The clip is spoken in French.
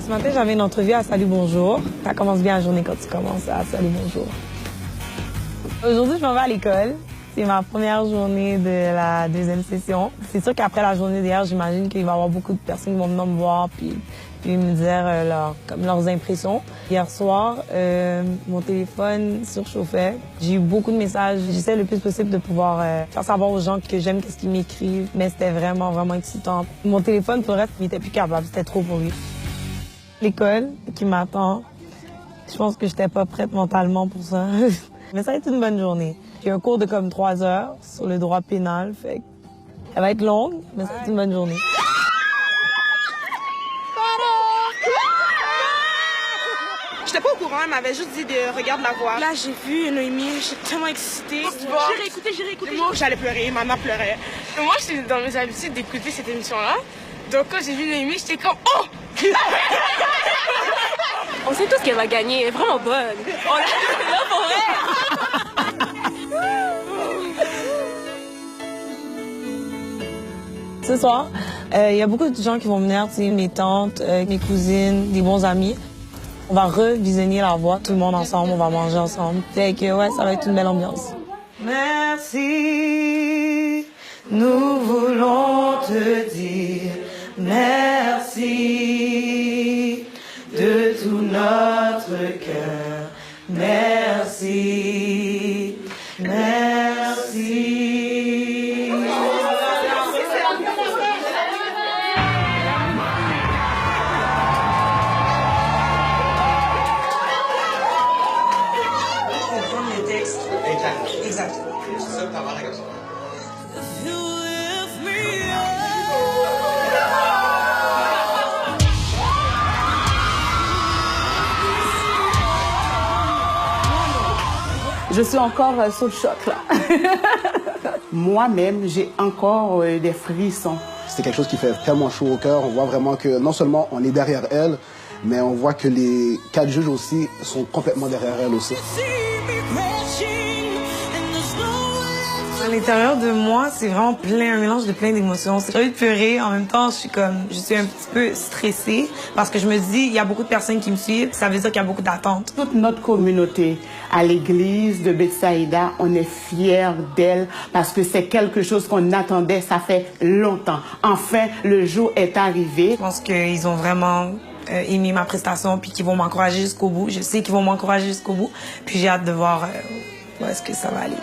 Ce matin, j'avais une entrevue à Salut Bonjour. Ça commence bien la journée quand tu commences à Salut Bonjour. Aujourd'hui, je m'en vais à l'école. C'est ma première journée de la deuxième session. C'est sûr qu'après la journée d'hier, j'imagine qu'il va y avoir beaucoup de personnes qui vont venir me voir puis me dire leurs impressions. Hier soir, mon téléphone surchauffait. J'ai eu beaucoup de messages. J'essaie le plus possible de pouvoir faire savoir aux gens que j'aime ce qu'ils m'écrivent, mais c'était vraiment, vraiment excitant. Mon téléphone, pour le reste, il n'était plus capable. C'était trop pour lui. L'école qui m'attend, je pense que j'étais pas prête mentalement pour ça. Mais ça a été une bonne journée. J'ai un cours de comme 3 heures sur le droit pénal, fait que elle va être longue, mais ça a été une bonne journée. J'étais pas au courant, elle m'avait juste dit de regarde la voix. Là, j'ai vu Noémie, j'étais tellement excitée. J'ai réécouté. Moi, j'allais pleurer, ma mère pleurait. Et moi, j'étais dans mes habitudes d'écouter cette émission-là. Donc, quand j'ai vu Noémie, j'étais comme « Oh! » On sait tous qu'elle va gagner, elle est vraiment bonne. On est là pour elle. Ce soir, il y a beaucoup de gens qui vont venir, mes tantes, mes cousines, des bons amis. On va revisionner la voix, tout le monde ensemble, on va manger ensemble. Fait que ouais, ça va être une belle ambiance. Merci, nous voulons te dire merci de tout notre cœur. Merci, merci. Exact. C'est ça, t'as marre comme ça. Je suis encore sous le choc, là. Moi-même, j'ai encore des frissons. C'est quelque chose qui fait tellement chaud au cœur. On voit vraiment que non seulement on est derrière elle, mais on voit que les 4 juges aussi sont complètement derrière elle aussi. À l'intérieur de moi, c'est vraiment un mélange de plein d'émotions. J'ai envie de pleurer, en même temps, je suis un petit peu stressée parce que je me dis, il y a beaucoup de personnes qui me suivent, ça veut dire qu'il y a beaucoup d'attentes. Toute notre communauté à l'église de Bethsaïda, on est fiers d'elle parce que c'est quelque chose qu'on attendait, ça fait longtemps. Enfin, le jour est arrivé. Je pense qu'ils ont vraiment aimé ma prestation puis qu'ils vont m'encourager jusqu'au bout. Je sais qu'ils vont m'encourager jusqu'au bout. Puis j'ai hâte de voir où est-ce que ça va aller.